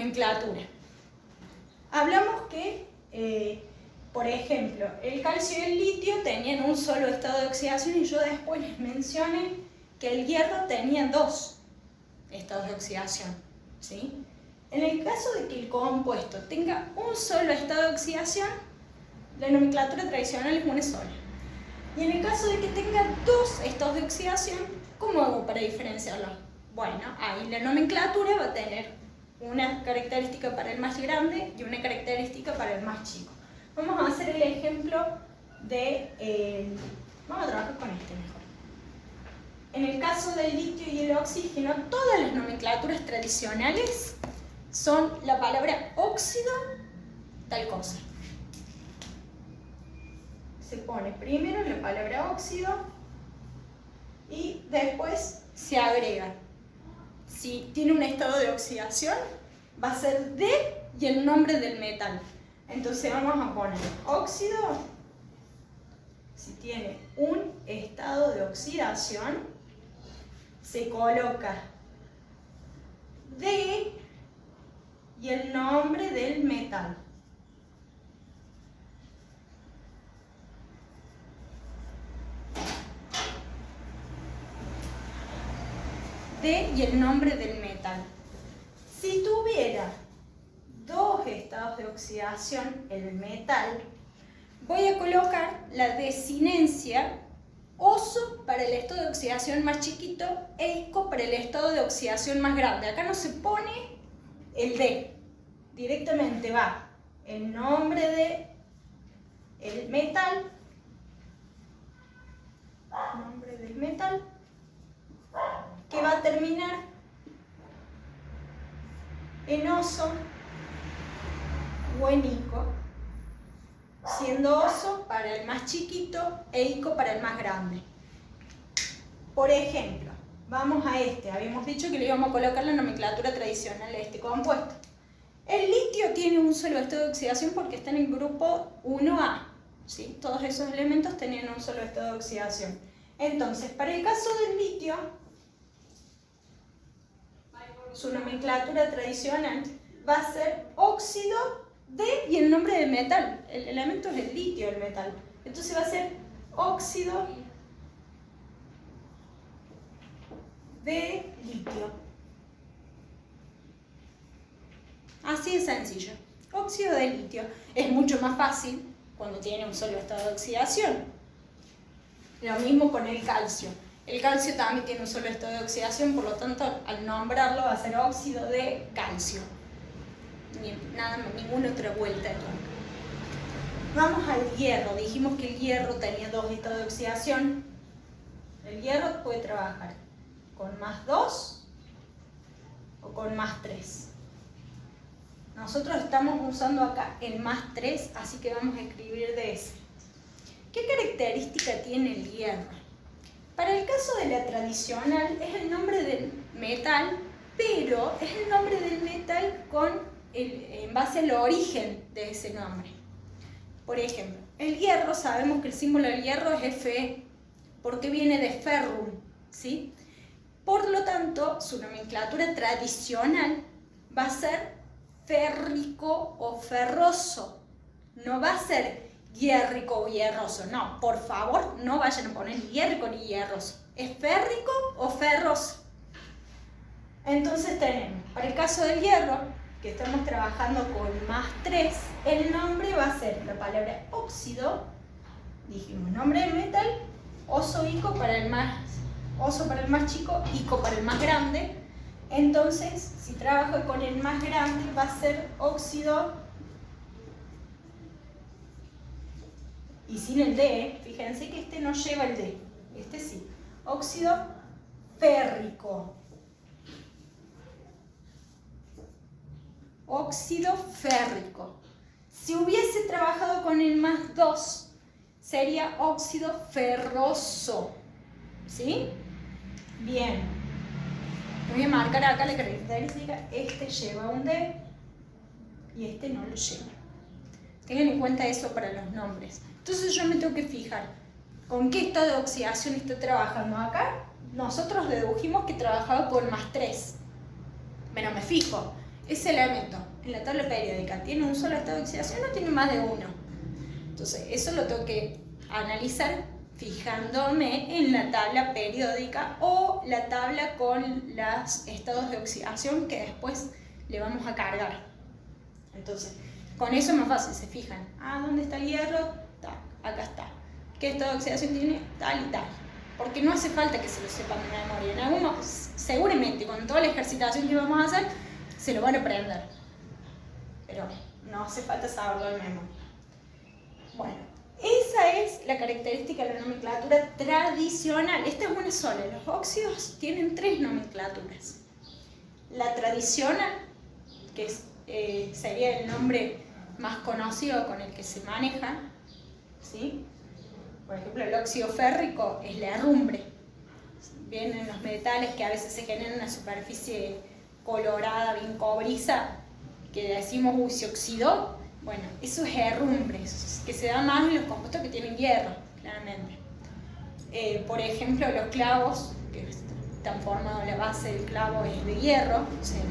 nomenclatura. Hablamos que, por ejemplo, el calcio y el litio tenían un solo estado de oxidación y yo después les mencioné que el hierro tenía dos estados de oxidación, ¿sí? En el caso de que el compuesto tenga un solo estado de oxidación, la nomenclatura tradicional es una sola. Y en el caso de que tenga dos estados de oxidación, ¿cómo hago para diferenciarlo? Bueno, ahí la nomenclatura va a tener una característica para el más grande y una característica para el más chico. Vamos a hacer el ejemplo de... vamos a trabajar con este mejor. En el caso del litio y el oxígeno, todas las nomenclaturas tradicionales son la palabra óxido, tal cosa. Se pone primero la palabra óxido y después se agrega. Si tiene un estado de oxidación, va a ser D y el nombre del metal. Entonces vamos a poner óxido. Si tiene un estado de oxidación, se coloca D y el nombre del metal. D y el nombre del metal. Si tuviera dos estados de oxidación, el metal, voy a colocar la desinencia oso para el estado de oxidación más chiquito e isco para el estado de oxidación más grande. Acá no se pone el D, directamente va el nombre de el metal, que va a terminar en oso o en ico, siendo oso para el más chiquito e ico para el más grande. Por ejemplo, vamos a este, habíamos dicho que le íbamos a colocar la nomenclatura tradicional de este compuesto. El litio tiene un solo estado de oxidación porque está en el grupo 1A, ¿sí? Todos esos elementos tenían un solo estado de oxidación. Entonces, para el caso del litio, su nomenclatura tradicional va a ser óxido D y el nombre del metal. El elemento es el litio, el metal. Entonces va a ser óxido de litio. Así de sencillo. Óxido de litio. Es mucho más fácil cuando tiene un solo estado de oxidación. Lo mismo con el calcio. El calcio también tiene un solo estado de oxidación, por lo tanto, al nombrarlo va a ser óxido de calcio. Ninguna otra vuelta de tuerca. Vamos al hierro. Dijimos que el hierro tenía dos estados de oxidación. El hierro puede trabajar con +2 o con +3. Nosotros estamos usando acá el +3, así que vamos a escribir de ese. ¿Qué característica tiene el hierro? Para el caso de la tradicional es el nombre del metal, pero es el nombre del metal en base al origen de ese nombre. Por ejemplo, el hierro, sabemos que el símbolo del hierro es Fe, porque viene de ferrum, ¿sí? Por lo tanto, su nomenclatura tradicional va a ser férrico o ferroso. No va a ser hierrico o hierroso. No, por favor, no vayan a poner hierrico ni hierroso. ¿Es férrico o ferroso? Entonces tenemos, para el caso del hierro, que estamos trabajando con +3, el nombre va a ser la palabra óxido, dijimos nombre del metal, oso ico para el más, oso para el más chico, ico para el más grande. Entonces, si trabajo con el más grande, va a ser óxido, y sin el D, fíjense que este no lleva el D, este sí, óxido férrico. Óxido férrico. Si hubiese trabajado con el +2, sería óxido ferroso. ¿Sí? Bien. Voy a marcar acá la característica. Este lleva un D y este no lo lleva. Tengan en cuenta eso para los nombres. Entonces yo me tengo que fijar con qué estado de oxidación estoy trabajando. Acá nosotros dedujimos que trabajaba con +3. Pero me fijo. ese elemento en la tabla periódica tiene un solo estado de oxidación o tiene más de uno. Entonces, eso lo tengo que analizar fijándome en la tabla periódica o la tabla con los estados de oxidación que después le vamos a cargar. Entonces, con eso es más fácil, se fijan. ¿Dónde está el hierro? Acá está. ¿Qué estado de oxidación tiene? Tal y tal. Porque no hace falta que se lo sepan de memoria. Seguramente, con toda la ejercitación que vamos a hacer, se lo van a aprender. Pero no hace falta saberlo de memoria. Bueno, esa es la característica de la nomenclatura tradicional. Esta es una sola. Los óxidos tienen 3 nomenclaturas. La tradicional, que sería el nombre más conocido con el que se maneja, ¿sí? Por ejemplo, el óxido férrico es la herrumbre. Vienen los metales que a veces se generan una superficie colorada, bien cobriza, que decimos, uy, se oxidó. Bueno, eso es herrumbre, que se da más en los compuestos que tienen hierro, claramente. Por ejemplo, los clavos, que están formados, la base del clavo es de hierro, o sea,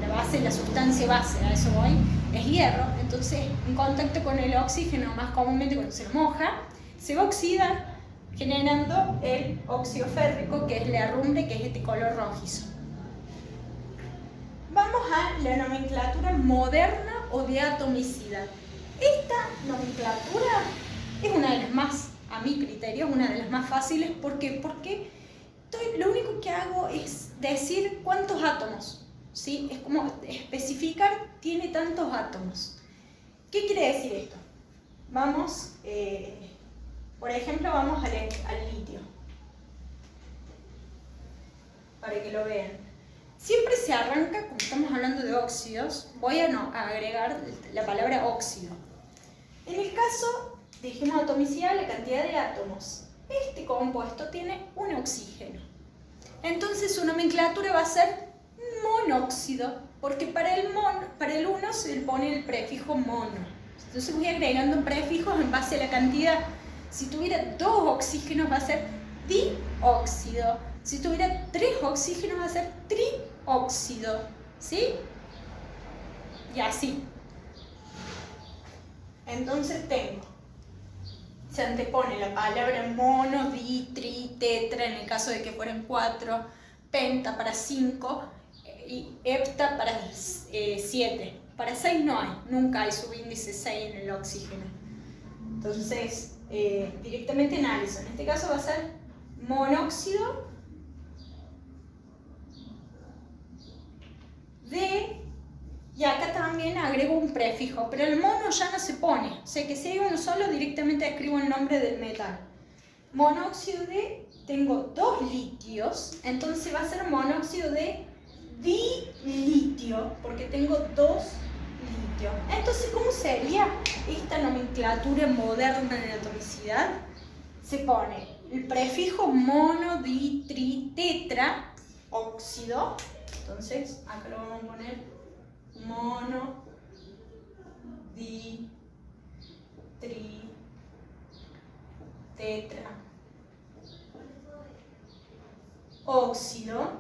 la base, la sustancia base, a eso voy, es hierro. Entonces, en contacto con el oxígeno, más comúnmente cuando se lo moja, se va a oxidar generando el óxido férrico, que es la herrumbre, que es este color rojizo. Vamos a la nomenclatura moderna o de atomicidad. Esta nomenclatura es una de las más, a mi criterio, una de las más fáciles. ¿Por qué? Porque lo único que hago es decir cuántos átomos, ¿sí? Es como especificar, tiene tantos átomos. ¿Qué quiere decir esto? Vamos, por ejemplo, vamos al litio, para que lo vean. Siempre se arranca, como estamos hablando de óxidos, voy a agregar la palabra óxido. En el caso, dijimos atomicidad, la cantidad de átomos. Este compuesto tiene un oxígeno. Entonces su nomenclatura va a ser monóxido, porque para el 1 se le pone el prefijo mono. Entonces voy agregando prefijos en base a la cantidad. Si tuviera 2 oxígenos va a ser dióxido. Si tuviera 3 oxígenos va a ser trióxido, ¿sí? Y así. Entonces se antepone la palabra mono, di, tri, tetra, en el caso de que fueran 4, penta para 5 y hepta para 7. Para 6 no hay, nunca hay subíndice 6 en el oxígeno. Entonces, directamente analizo. En este caso va a ser monóxido de, y acá también agrego un prefijo, pero el mono ya no se pone, o sea que si hay uno solo directamente escribo el nombre del metal. Monóxido de, tengo 2 litios, entonces va a ser monóxido de dilitio, porque tengo 2 litios. Entonces, ¿cómo sería esta nomenclatura moderna de atomicidad? Se pone el prefijo mono, di, tri, tetra, óxido. Entonces, acá lo vamos a poner mono, di, tri, tetra, óxido,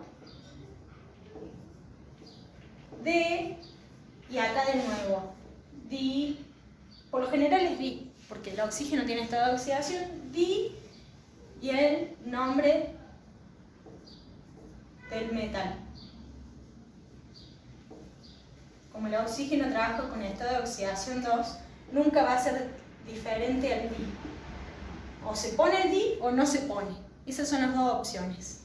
de, y acá de nuevo, di, por lo general es di, porque el oxígeno tiene estado de oxidación, di, y el nombre del metal. Como el oxígeno trabaja con estado de oxidación 2, nunca va a ser diferente al di. O se pone el di o no se pone. Esas son las 2 opciones.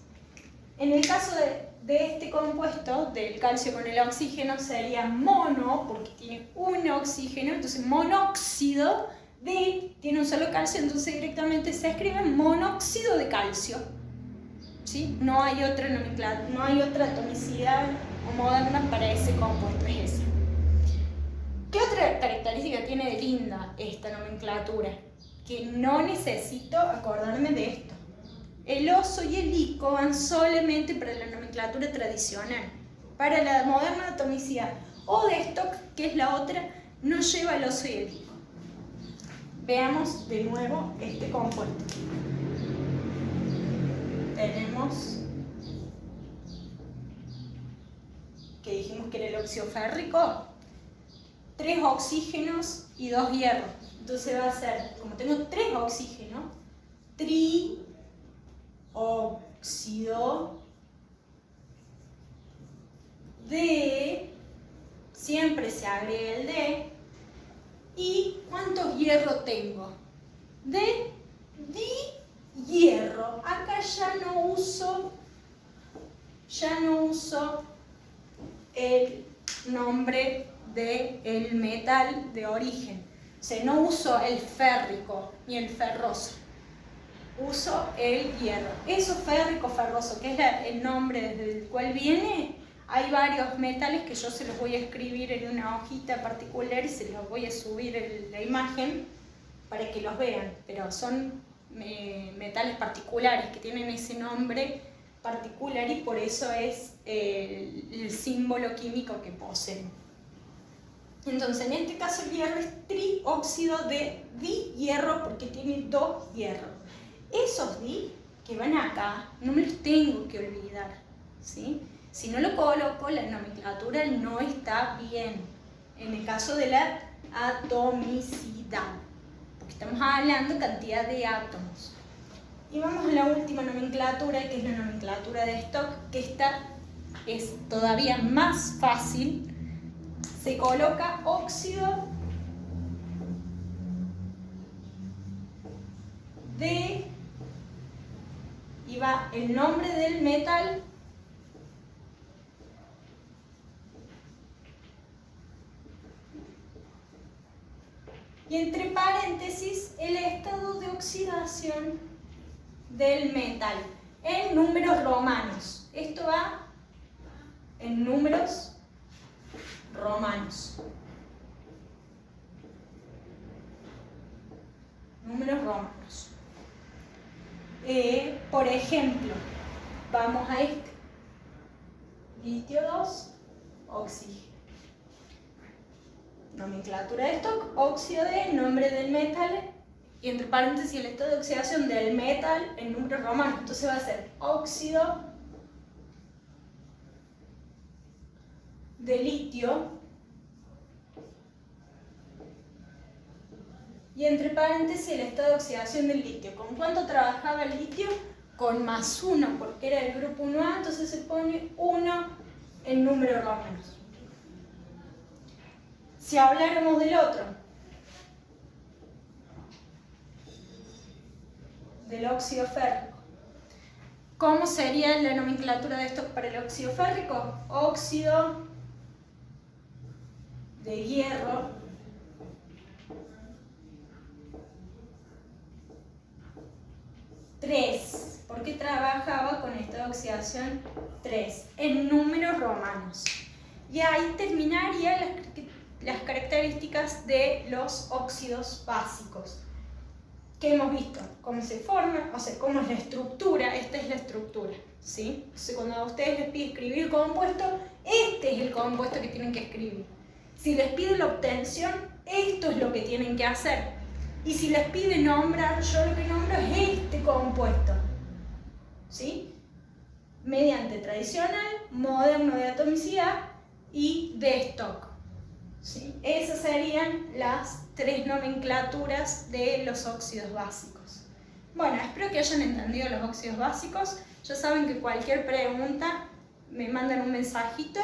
En el caso de este compuesto, del calcio con el oxígeno, sería mono, porque tiene un oxígeno, entonces monóxido de, tiene un solo calcio, entonces directamente se escribe monóxido de calcio. ¿Sí? No hay otra nomenclatura, no hay otra atomicidad moderna para ese compuesto, es esa. ¿Qué otra característica tiene de linda esta nomenclatura? Que no necesito acordarme de esto. El oso y el ico van solamente para la nomenclatura tradicional. Para la moderna atomicidad o de Stock, que es la otra, no lleva el oso y el ico. Veamos de nuevo este compuesto. Tenemos que dijimos que era el óxido férrico, 3 oxígenos y 2 hierros. Entonces va a ser, como tengo 3 oxígenos, trióxido de, siempre se agrega el de, y ¿cuántos hierros tengo? De dihierro. Acá ya no uso el nombre del metal de origen. O sea, no uso el férrico ni el ferroso. Uso el hierro. Eso férrico, ferroso, que es el nombre desde el cual viene. Hay varios metales que yo se los voy a escribir en una hojita particular y se los voy a subir en la imagen para que los vean. Pero son metales particulares que tienen ese nombre particular y por eso es el símbolo químico que poseen. Entonces, en este caso el hierro es trióxido de dihierro porque tiene 2 hierros. Esos di que van acá no me los tengo que olvidar, ¿sí? Si no lo coloco, la nomenclatura no está bien. En el caso de la atomicidad, porque estamos hablando de cantidad de átomos. Y vamos a la última nomenclatura, que es la nomenclatura de stock, que esta es todavía más fácil. Se coloca óxido de, y va el nombre del metal y entre paréntesis el estado de oxidación del metal en números romanos. Esto va en números romanos. Números romanos. Por ejemplo, vamos a este. Litio 2, oxígeno. Nomenclatura de stock, óxido de, nombre del metal, y entre paréntesis el estado de oxidación del metal en números romanos. Entonces va a ser óxido de litio, y entre paréntesis el estado de oxidación del litio. ¿Con cuánto trabajaba el litio? Con +1, porque era el grupo 1A, entonces se pone 1 en números romanos. Si habláramos del otro, del óxido férrico, ¿cómo sería la nomenclatura de esto para el óxido férrico? Óxido de hierro (3), porque trabajaba con esta oxidación 3 en números romanos. Y ahí terminaría las características de los óxidos básicos que hemos visto, cómo se forman, o sea, cómo es la estructura. Esta es la estructura, ¿sí? Entonces, cuando a ustedes les pide escribir compuesto, este es el compuesto que tienen que escribir. Si les pide la obtención, esto es lo que tienen que hacer. Y si les pide nombrar, yo lo que nombro es este compuesto, ¿sí? Mediante tradicional, moderno de atomicidad y de stock, ¿sí? Esas serían las 3 nomenclaturas de los óxidos básicos. Bueno, espero que hayan entendido los óxidos básicos. Ya saben que cualquier pregunta me mandan un mensajito